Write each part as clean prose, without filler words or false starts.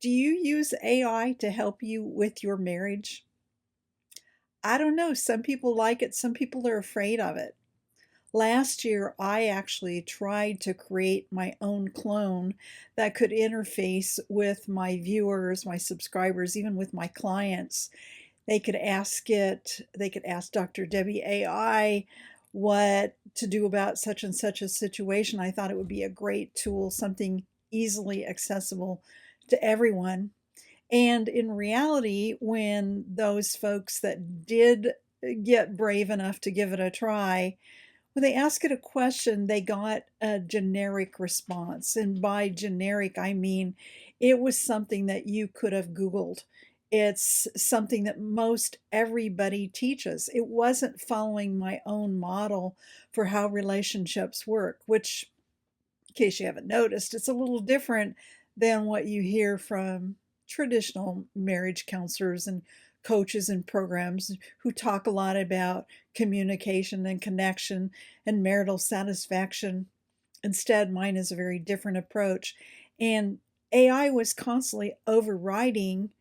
Do you use AI to help you with your marriage? I don't know. Some people like it, some people are afraid of it. Last year, I actually tried to create my own clone that could interface with my viewers, my subscribers, even with my clients. They could ask Dr. Debi AI what to do about such and such a situation. I thought it would be a great tool, something easily accessible to everyone. And in reality, when those folks that did get brave enough to give it a try, when they ask it a question, they got a generic response. And by generic, I mean it was something that you could have Googled. It's something that most everybody teaches. It wasn't following my own model for how relationships work, which, in case you haven't noticed, it's a little different than what you hear from traditional marriage counselors and coaches and programs who talk a lot about communication and connection and marital satisfaction. Instead, mine is a very different approach. And AI was constantly overriding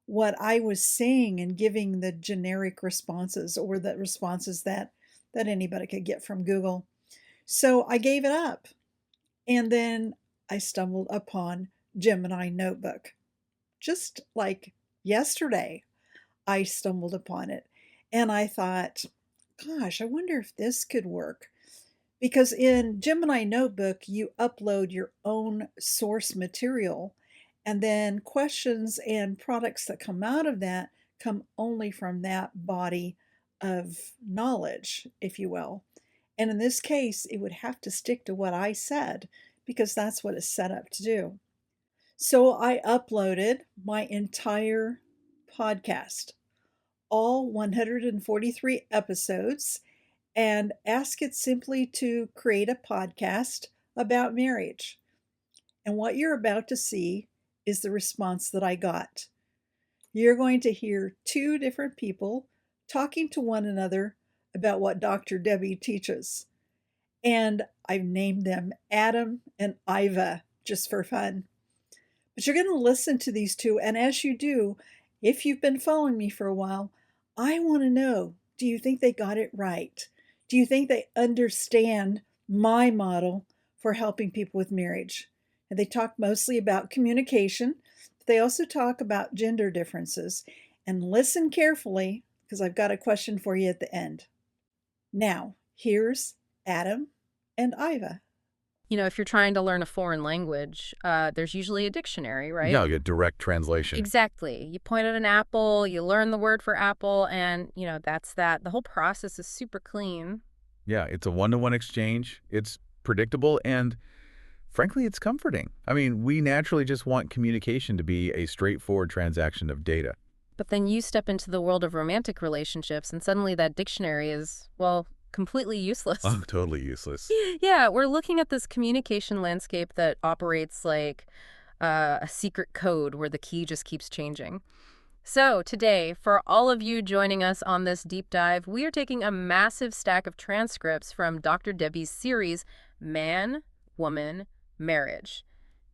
what I was saying and giving the generic responses or the responses that anybody could get from Google. So I gave it up. And then I stumbled upon Gemini Notebook. Just like yesterday, I stumbled upon it. And I thought, gosh, I wonder if this could work. Because in Gemini Notebook, you upload your own source material, and then questions and products that come out of that come only from that body of knowledge, if you will. And in this case, it would have to stick to what I said because that's what it's set up to do. So I uploaded my entire podcast, all 143 episodes, and asked it simply to create a podcast about marriage. And what you're about to see is the response that I got. You're going to hear two different people talking to one another about what Dr. Debi teaches. And I've named them Adam and Iva just for fun. But you're going to listen to these two. And as you do, if you've been following me for a while, I want to know, do you think they got it right? Do you think they understand my model for helping people with marriage? And they talk mostly about communication, but they also talk about gender differences. And listen carefully, because I've got a question for you at the end. Now, here's Adam and Iva. If you're trying to learn a foreign language, there's usually a dictionary, right? Yeah, I'll get direct translation. Exactly. You point at an apple, you learn the word for apple, and, that's that. The whole process is super clean. Yeah, it's a one-to-one exchange. It's predictable, and frankly, it's comforting. I mean, we naturally just want communication to be a straightforward transaction of data. But then you step into the world of romantic relationships, and suddenly that dictionary is, well, completely useless. Oh, totally useless. Yeah, we're looking at this communication landscape that operates like a secret code where the key just keeps changing. So today, for all of you joining us on this deep dive, we are taking a massive stack of transcripts from Dr. Debi's series, Man, Woman, Marriage,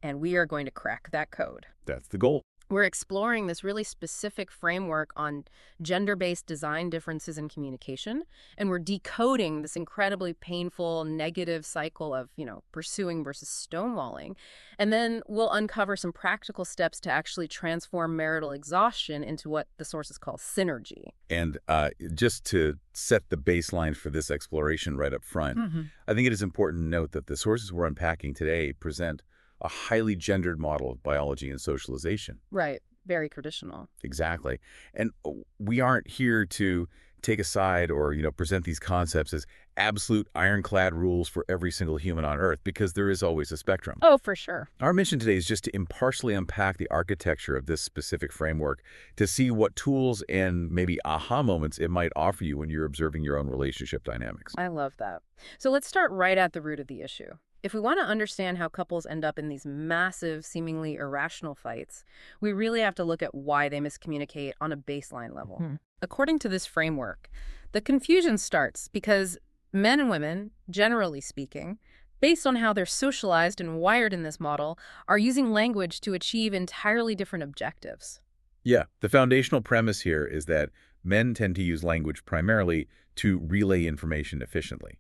and we are going to crack that code. That's the goal. We're exploring this really specific framework on gender-based design differences in communication, and we're decoding this incredibly painful negative cycle of, pursuing versus stonewalling. And then we'll uncover some practical steps to actually transform marital exhaustion into what the sources call synergy. And just to set the baseline for this exploration right up front, I think it is important to note that the sources we're unpacking today present a highly gendered model of biology and socialization. Right. Very traditional. Exactly. And we aren't here to take a side or, present these concepts as absolute ironclad rules for every single human on Earth, because there is always a spectrum. Oh, for sure. Our mission today is just to impartially unpack the architecture of this specific framework to see what tools and maybe aha moments it might offer you when you're observing your own relationship dynamics. I love that. So let's start right at the root of the issue. If we want to understand how couples end up in these massive, seemingly irrational fights, we really have to look at why they miscommunicate on a baseline level. According to this framework, the confusion starts because men and women, generally speaking, based on how they're socialized and wired in this model, are using language to achieve entirely different objectives. Yeah, the foundational premise here is that men tend to use language primarily to relay information efficiently.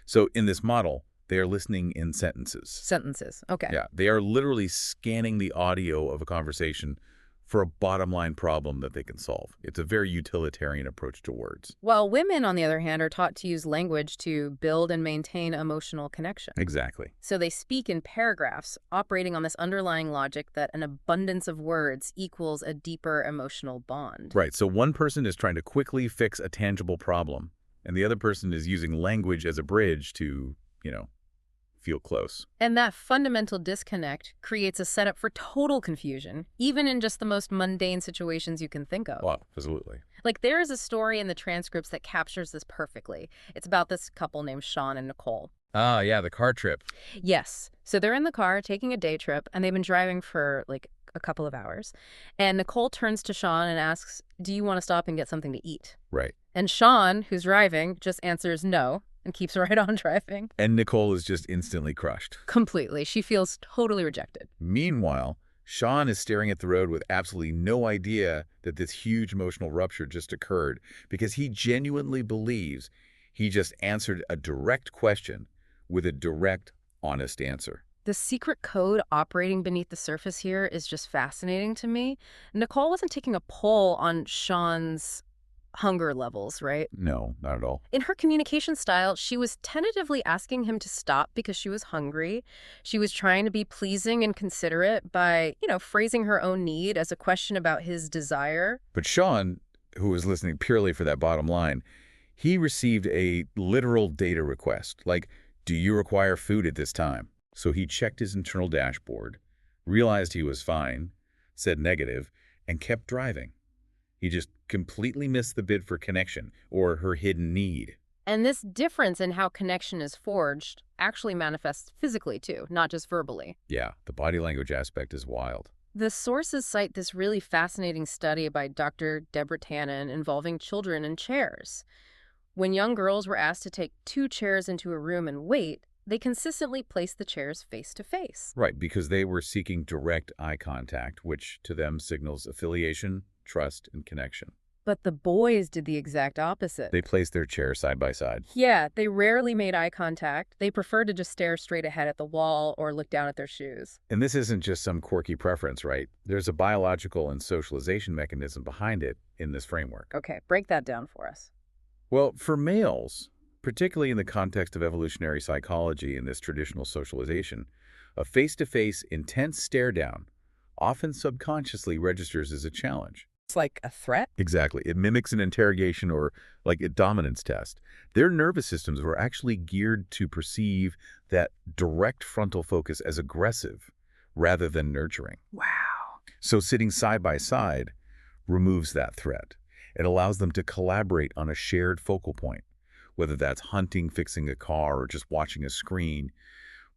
So in this model, they are listening in sentences. Sentences. Okay. Yeah, they are literally scanning the audio of a conversation for a bottom line problem that they can solve. It's a very utilitarian approach to words. While women, on the other hand, are taught to use language to build and maintain emotional connection. Exactly. So they speak in paragraphs, operating on this underlying logic that an abundance of words equals a deeper emotional bond. Right, so one person is trying to quickly fix a tangible problem, and the other person is using language as a bridge to, feel close. And that fundamental disconnect creates a setup for total confusion, even in just the most mundane situations you can think of. Wow, absolutely. Like, there is a story in the transcripts that captures this perfectly. It's about this couple named Sean and Nicole. Ah, yeah, the car trip. Yes. So they're in the car taking a day trip, and they've been driving for like a couple of hours. And Nicole turns to Sean and asks, "Do you want to stop and get something to eat?" Right. And Sean, who's driving, just answers no and keeps right on driving. And Nicole is just instantly crushed. Completely. She feels totally rejected. Meanwhile, Sean is staring at the road with absolutely no idea that this huge emotional rupture just occurred because he genuinely believes he just answered a direct question with a direct, honest answer. The secret code operating beneath the surface here is just fascinating to me. Nicole wasn't taking a poll on Sean's hunger levels, right? No, not at all. In her communication style, she was tentatively asking him to stop because she was hungry. She was trying to be pleasing and considerate by, phrasing her own need as a question about his desire. But Sean, who was listening purely for that bottom line, he received a literal data request, like, do you require food at this time? So he checked his internal dashboard, realized he was fine, said negative, and kept driving. He just completely missed the bid for connection, or her hidden need. And this difference in how connection is forged actually manifests physically too, not just verbally. Yeah, the body language aspect is wild. The sources cite this really fascinating study by Dr. Deborah Tannen involving children and chairs. When young girls were asked to take 2 chairs into a room and wait, they consistently placed the chairs face to face. Right, because they were seeking direct eye contact, which to them signals affiliation, trust, and connection. But the boys did the exact opposite. They placed their chairs side by side. Yeah, they rarely made eye contact. They preferred to just stare straight ahead at the wall or look down at their shoes. And this isn't just some quirky preference, right? There's a biological and socialization mechanism behind it in this framework. Okay, break that down for us. Well, for males, particularly in the context of evolutionary psychology and this traditional socialization, a face-to-face, intense stare-down often subconsciously registers as a challenge. It's like a threat? Exactly. It mimics an interrogation or like a dominance test. Their nervous systems were actually geared to perceive that direct frontal focus as aggressive rather than nurturing. Wow. So sitting side by side removes that threat. It allows them to collaborate on a shared focal point, whether that's hunting, fixing a car, or just watching a screen,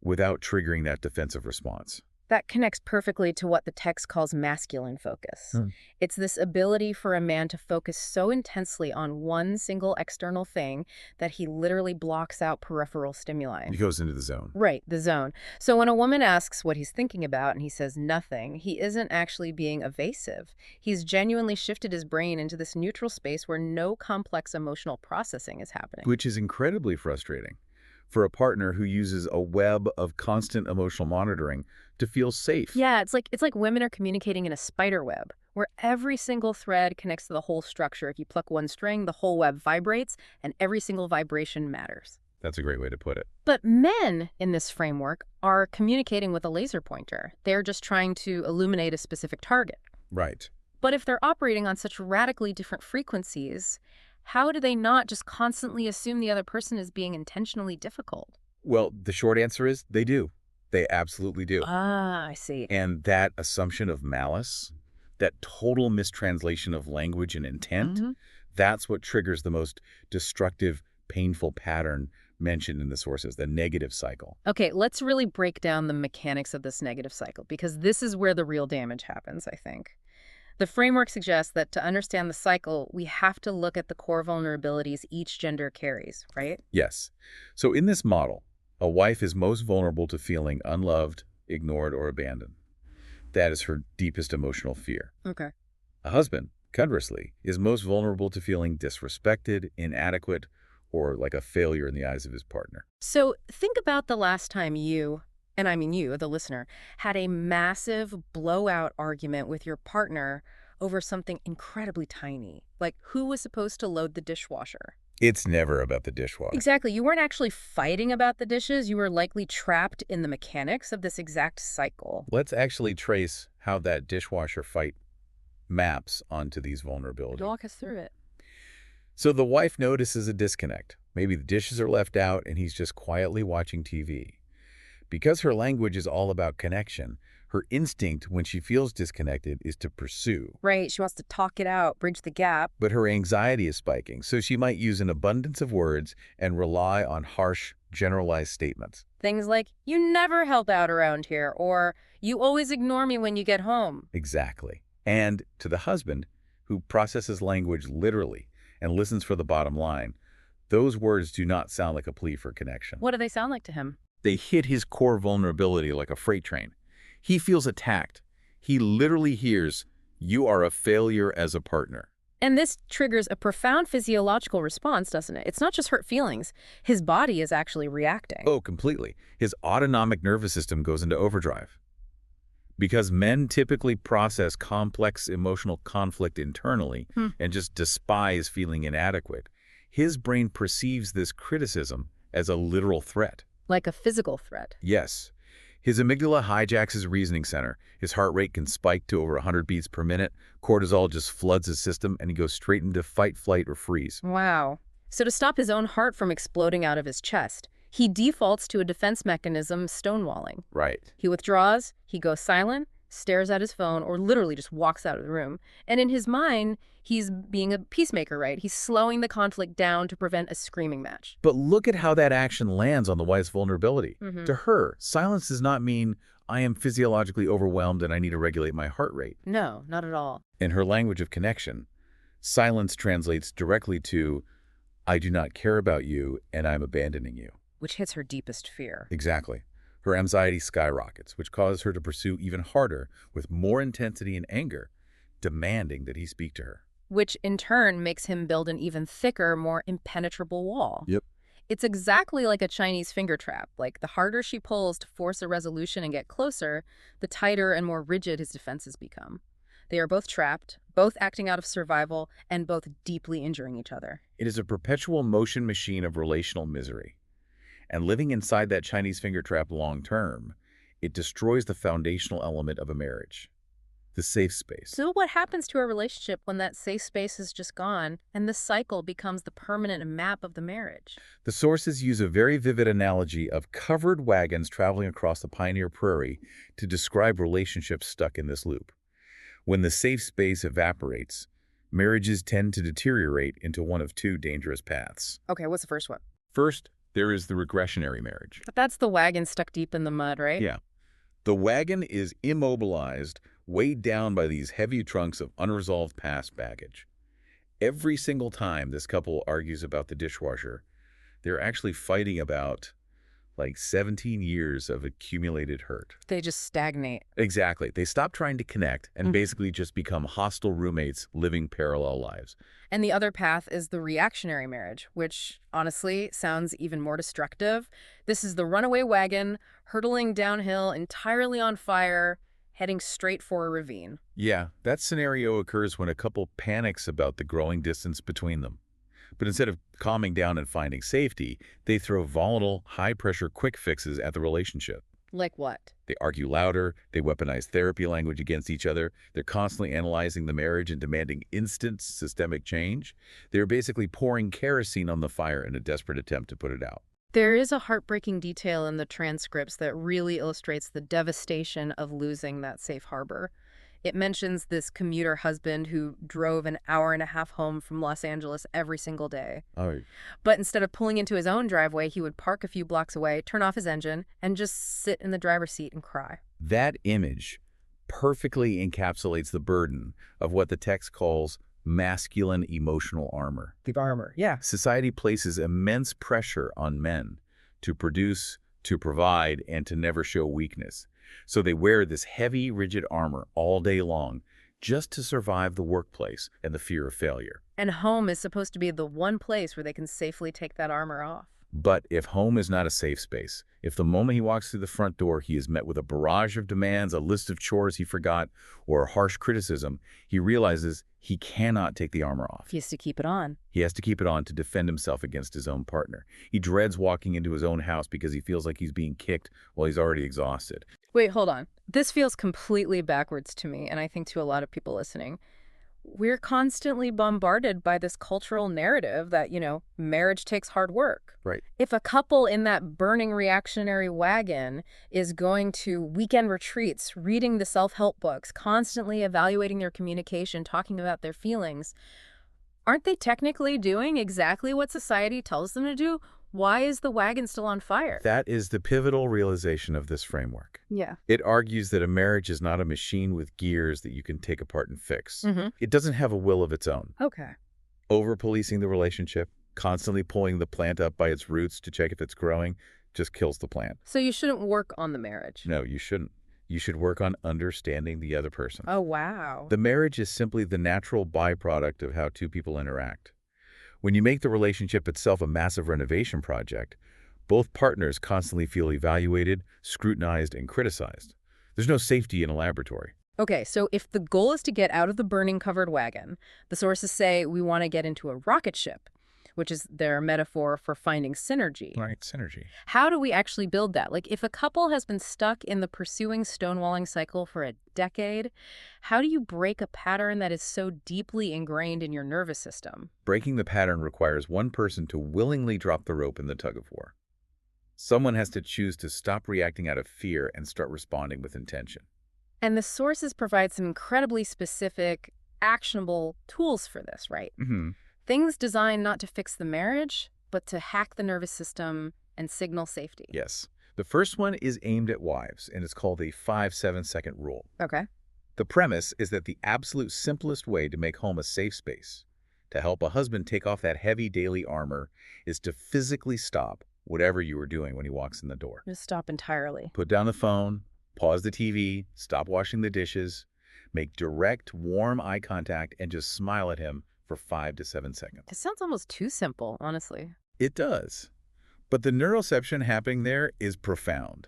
without triggering that defensive response. That connects perfectly to what the text calls masculine focus. It's this ability for a man to focus so intensely on one single external thing that he literally blocks out peripheral stimuli. He goes into the zone. Right, the zone. So when a woman asks what he's thinking about and he says nothing, he isn't actually being evasive. He's genuinely shifted his brain into this neutral space where no complex emotional processing is happening. Which is incredibly frustrating for a partner who uses a web of constant emotional monitoring to feel safe. Yeah, it's like women are communicating in a spider web, where every single thread connects to the whole structure. If you pluck one string, the whole web vibrates, and every single vibration matters. That's a great way to put it. But men in this framework are communicating with a laser pointer. They're just trying to illuminate a specific target. Right. But if they're operating on such radically different frequencies, how do they not just constantly assume the other person is being intentionally difficult? Well, the short answer is they do. They absolutely do. Ah, I see. And that assumption of malice, that total mistranslation of language and intent, that's what triggers the most destructive, painful pattern mentioned in the sources, the negative cycle. Okay, let's really break down the mechanics of this negative cycle, because this is where the real damage happens, I think. The framework suggests that to understand the cycle, we have to look at the core vulnerabilities each gender carries, right? Yes. So in this model, A wife is most vulnerable to feeling unloved, ignored, or abandoned. That is her deepest emotional fear. Okay. A husband, conversely, is most vulnerable to feeling disrespected, inadequate, or like a failure in the eyes of his partner. So think about the last time you, and I mean you, the listener, had a massive blowout argument with your partner over something incredibly tiny, like who was supposed to load the dishwasher. It's never about the dishwasher. Exactly. You weren't actually fighting about the dishes. You were likely trapped in the mechanics of this exact cycle. Let's actually trace how that dishwasher fight maps onto these vulnerabilities. Walk us through it. So the wife notices a disconnect. Maybe the dishes are left out and he's just quietly watching TV. Because her language is all about connection, her instinct when she feels disconnected is to pursue. Right. She wants to talk it out, bridge the gap. But her anxiety is spiking, so she might use an abundance of words and rely on harsh, generalized statements. Things like, you never help out around here, or you always ignore me when you get home. Exactly. And to the husband, who processes language literally and listens for the bottom line, those words do not sound like a plea for connection. What do they sound like to him? They hit his core vulnerability like a freight train. He feels attacked. He literally hears, "You are a failure as a partner." And this triggers a profound physiological response, doesn't it? It's not just hurt feelings. His body is actually reacting. Oh, completely. His autonomic nervous system goes into overdrive. Because men typically process complex emotional conflict internally and just despise feeling inadequate, his brain perceives this criticism as a literal threat. Like a physical threat. Yes. His amygdala hijacks his reasoning center. His heart rate can spike to over 100 beats per minute. Cortisol just floods his system, and he goes straight into fight, flight, or freeze. Wow. So to stop his own heart from exploding out of his chest, he defaults to a defense mechanism, stonewalling. Right. He withdraws, he goes silent, stares at his phone, or literally just walks out of the room. And in his mind, he's being a peacemaker, right? He's slowing the conflict down to prevent a screaming match. But look at how that action lands on the wife's vulnerability. To her, silence does not mean, I am physiologically overwhelmed and I need to regulate my heart rate. No, not at all. In her language of connection, silence translates directly to, I do not care about you and I'm abandoning you. Which hits her deepest fear. Exactly. Her anxiety skyrockets, which causes her to pursue even harder with more intensity and anger, demanding that he speak to her. Which in turn makes him build an even thicker, more impenetrable wall. Yep. It's exactly like a Chinese finger trap. Like, the harder she pulls to force a resolution and get closer, the tighter and more rigid his defenses become. They are both trapped, both acting out of survival, and both deeply injuring each other. It is a perpetual motion machine of relational misery. And living inside that Chinese finger trap long term, it destroys the foundational element of a marriage, the safe space. So what happens to a relationship when that safe space is just gone and the cycle becomes the permanent map of the marriage? The sources use a very vivid analogy of covered wagons traveling across the pioneer prairie to describe relationships stuck in this loop. When the safe space evaporates, marriages tend to deteriorate into one of two dangerous paths. Okay, what's the first one? First, there is the regressionary marriage. But that's the wagon stuck deep in the mud, right? Yeah. The wagon is immobilized, weighed down by these heavy trunks of unresolved past baggage. Every single time this couple argues about the dishwasher, they're actually fighting about like 17 years of accumulated hurt. They just stagnate. Exactly. They stop trying to connect and basically just become hostile roommates living parallel lives. And the other path is the reactionary marriage, which honestly sounds even more destructive. This is the runaway wagon, hurtling downhill, entirely on fire, heading straight for a ravine. Yeah, that scenario occurs when a couple panics about the growing distance between them. But instead of calming down and finding safety, they throw volatile, high-pressure quick fixes at the relationship. Like what? They argue louder, they weaponize therapy language against each other, they're constantly analyzing the marriage and demanding instant systemic change. They're basically pouring kerosene on the fire in a desperate attempt to put it out. There is a heartbreaking detail in the transcripts that really illustrates the devastation of losing that safe harbor. It mentions this commuter husband who drove an hour and a half home from Los Angeles every single day. Oh, But instead of pulling into his own driveway, he would park a few blocks away, turn off his engine, and just sit in the driver's seat and cry. that image perfectly encapsulates the burden of what the text calls masculine emotional armor. The armor, yeah. Society places immense pressure on men to produce to provide, and to never show weakness. So they wear this heavy, rigid armor all day long just to survive the workplace and the fear of failure. And home is supposed to be the one place where they can safely take that armor off. But if home is not a safe space, if the moment he walks through the front door he is met with a barrage of demands, a list of chores he forgot, or harsh criticism, he realizes he cannot take the armor off. He has to keep it on. He has to keep it on to defend himself against his own partner. He dreads walking into his own house because he feels like he's being kicked while he's already exhausted. Wait, hold on. This feels completely backwards to me, and I think to a lot of people listening. We're constantly bombarded by this cultural narrative that, marriage takes hard work. Right. If a couple in that burning reactionary wagon is going to weekend retreats, reading the self-help books, constantly evaluating their communication, talking about their feelings, aren't they technically doing exactly what society tells them to do? Why is the wagon still on fire? That is the pivotal realization of this framework. Yeah. It argues that a marriage is not a machine with gears that you can take apart and fix. Mm-hmm. It doesn't have a will of its own. Okay. Over-policing the relationship, constantly pulling the plant up by its roots to check if it's growing, just kills the plant. So you shouldn't work on the marriage? No, you shouldn't. You should work on understanding the other person. Oh, wow. The marriage is simply the natural byproduct of how two people interact. When you make the relationship itself a massive renovation project, both partners constantly feel evaluated, scrutinized, and criticized. There's no safety in a laboratory. Okay, so if the goal is to get out of the burning covered wagon, the sources say we want to get into a rocket ship, which is their metaphor for finding synergy. Right, synergy. How do we actually build that? Like, if a couple has been stuck in the pursuing stonewalling cycle for a decade, how do you break a pattern that is so deeply ingrained in your nervous system? Breaking the pattern requires one person to willingly drop the rope in the tug-of-war. Someone has to choose to stop reacting out of fear and start responding with intention. And the sources provide some incredibly specific, actionable tools for this, right? Mm-hmm. Things designed not to fix the marriage, but to hack the nervous system and signal safety. Yes. The first one is aimed at wives, and it's called the 5-7-second rule. Okay. The premise is that the absolute simplest way to make home a safe space, to help a husband take off that heavy daily armor, is to physically stop whatever you are doing when he walks in the door. Just stop entirely. Put down the phone, pause the TV, stop washing the dishes, make direct, warm eye contact, and just smile at him for 5 to 7 seconds. It sounds almost too simple, honestly. It does. But the neuroception happening there is profound.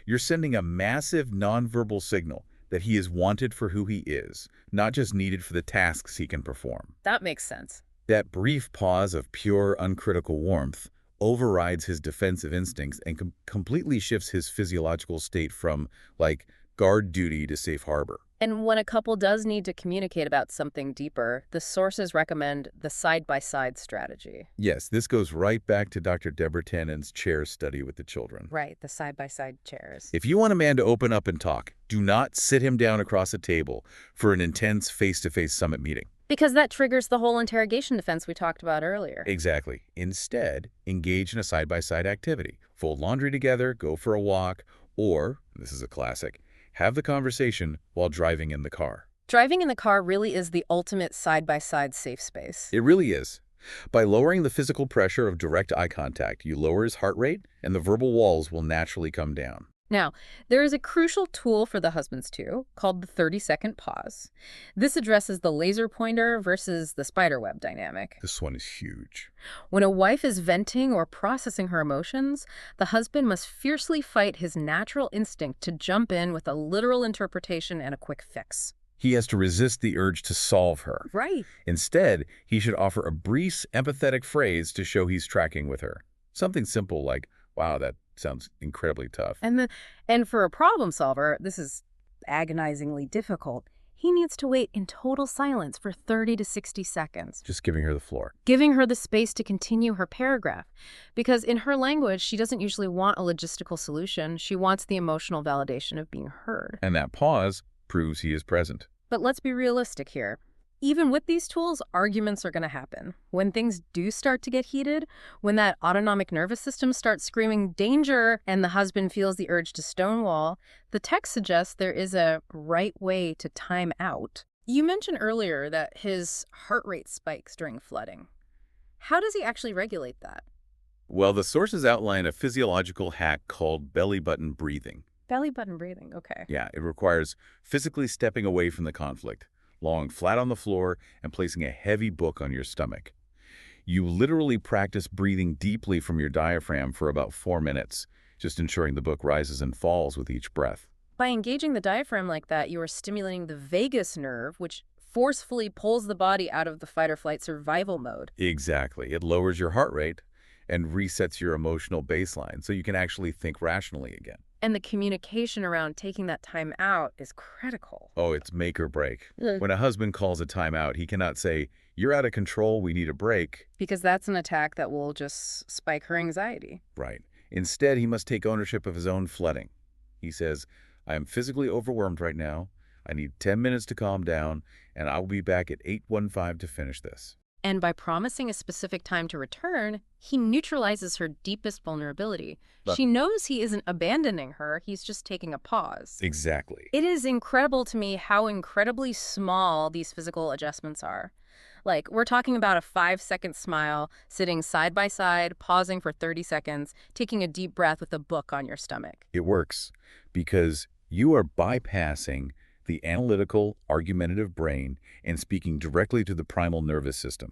You're sending a massive nonverbal signal that he is wanted for who he is, not just needed for the tasks he can perform. That makes sense. That brief pause of pure, uncritical warmth overrides his defensive instincts and completely shifts his physiological state from, guard duty to safe harbor. And when a couple does need to communicate about something deeper, the sources recommend the side-by-side strategy. Yes, this goes right back to Dr. Deborah Tannen's chair study with the children. Right, the side-by-side chairs. If you want a man to open up and talk, do not sit him down across a table for an intense face-to-face summit meeting. Because that triggers the whole interrogation defense we talked about earlier. Exactly. Instead, engage in a side-by-side activity. Fold laundry together, go for a walk, or, this is a classic, have the conversation while driving in the car. Driving in the car really is the ultimate side-by-side safe space. It really is. By lowering the physical pressure of direct eye contact, you lower his heart rate, and the verbal walls will naturally come down. Now, there is a crucial tool for the husbands too, called the 30-second pause. This addresses the laser pointer versus the spiderweb dynamic. This one is huge. When a wife is venting or processing her emotions, the husband must fiercely fight his natural instinct to jump in with a literal interpretation and a quick fix. He has to resist the urge to solve her. Right. Instead, he should offer a brief, empathetic phrase to show he's tracking with her. Something simple like, wow, that sounds incredibly tough. And for a problem solver, this is agonizingly difficult. He needs to wait in total silence for 30 to 60 seconds. Just giving her the floor. Giving her the space to continue her paragraph. Because in her language, she doesn't usually want a logistical solution. She wants the emotional validation of being heard. And that pause proves he is present. But let's be realistic here. Even with these tools, arguments are going to happen. When things do start to get heated, when that autonomic nervous system starts screaming danger and the husband feels the urge to stonewall, the text suggests there is a right way to time out. You mentioned earlier that his heart rate spikes during flooding. How does he actually regulate that? Well, the sources outline a physiological hack called belly button breathing. Belly button breathing. Okay. Yeah, it requires physically stepping away from the conflict, lying flat on the floor, and placing a heavy book on your stomach. You literally practice breathing deeply from your diaphragm for about 4 minutes, just ensuring the book rises and falls with each breath. By engaging the diaphragm like that, you are stimulating the vagus nerve, which forcefully pulls the body out of the fight or flight survival mode. Exactly. It lowers your heart rate and resets your emotional baseline so you can actually think rationally again. And the communication around taking that time out is critical. Oh, it's make or break. When a husband calls a timeout, he cannot say, "You're out of control, we need a break." Because that's an attack that will just spike her anxiety. Right. Instead, he must take ownership of his own flooding. He says, "I am physically overwhelmed right now. I need 10 minutes to calm down, and I will be back at 8:15 to finish this." And by promising a specific time to return, he neutralizes her deepest vulnerability. She knows he isn't abandoning her, he's just taking a pause. Exactly. It is incredible to me how incredibly small these physical adjustments are. Like, we're talking about a 5-second smile, sitting side by side, pausing for 30 seconds, taking a deep breath with a book on your stomach. It works because you are bypassing the analytical, argumentative brain and speaking directly to the primal nervous system.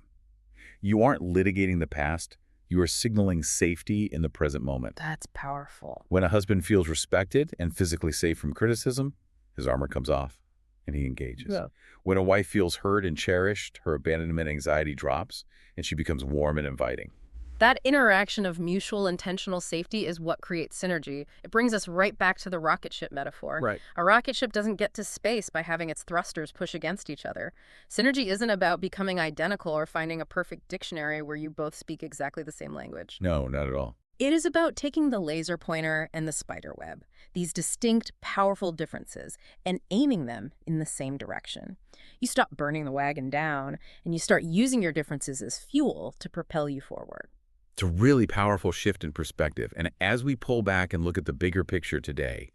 You aren't litigating the past, you are signaling safety in the present moment. That's powerful. When a husband feels respected and physically safe from criticism, his armor comes off and he engages. Yeah. When a wife feels heard and cherished, her abandonment anxiety drops and she becomes warm and inviting. That interaction of mutual intentional safety is what creates synergy. It brings us right back to the rocket ship metaphor. Right. A rocket ship doesn't get to space by having its thrusters push against each other. Synergy isn't about becoming identical or finding a perfect dictionary where you both speak exactly the same language. No, not at all. It is about taking the laser pointer and the spider web, these distinct, powerful differences, and aiming them in the same direction. You stop burning the wagon down, and you start using your differences as fuel to propel you forward. It's a really powerful shift in perspective. And as we pull back and look at the bigger picture today,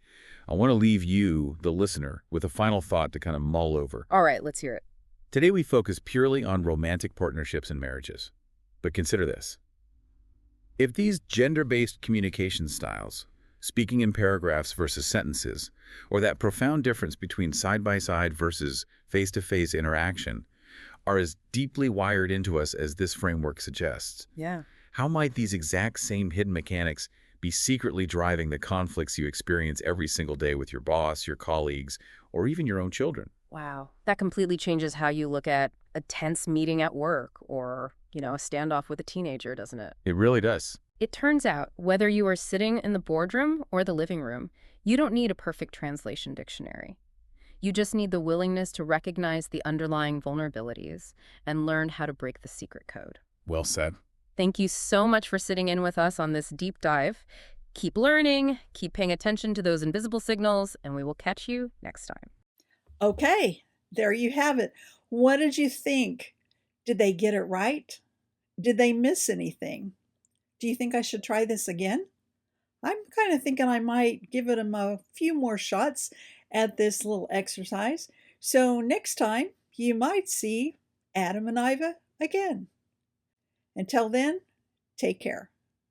I want to leave you, the listener, with a final thought to kind of mull over. All right, let's hear it. Today we focus purely on romantic partnerships and marriages. But consider this. If these gender-based communication styles, speaking in paragraphs versus sentences, or that profound difference between side-by-side versus face-to-face interaction, are as deeply wired into us as this framework suggests, Yeah. how might these exact same hidden mechanics be secretly driving the conflicts you experience every single day with your boss, your colleagues, or even your own children? Wow. That completely changes how you look at a tense meeting at work or, a standoff with a teenager, doesn't it? It really does. It turns out, whether you are sitting in the boardroom or the living room, you don't need a perfect translation dictionary. You just need the willingness to recognize the underlying vulnerabilities and learn how to break the secret code. Well said. Thank you so much for sitting in with us on this deep dive. Keep learning, keep paying attention to those invisible signals, and we will catch you next time. Okay, there you have it. What did you think? Did they get it right? Did they miss anything? Do you think I should try this again? I'm kind of thinking I might give them a few more shots at this little exercise. So next time you might see Adam and Iva again. Until then, take care.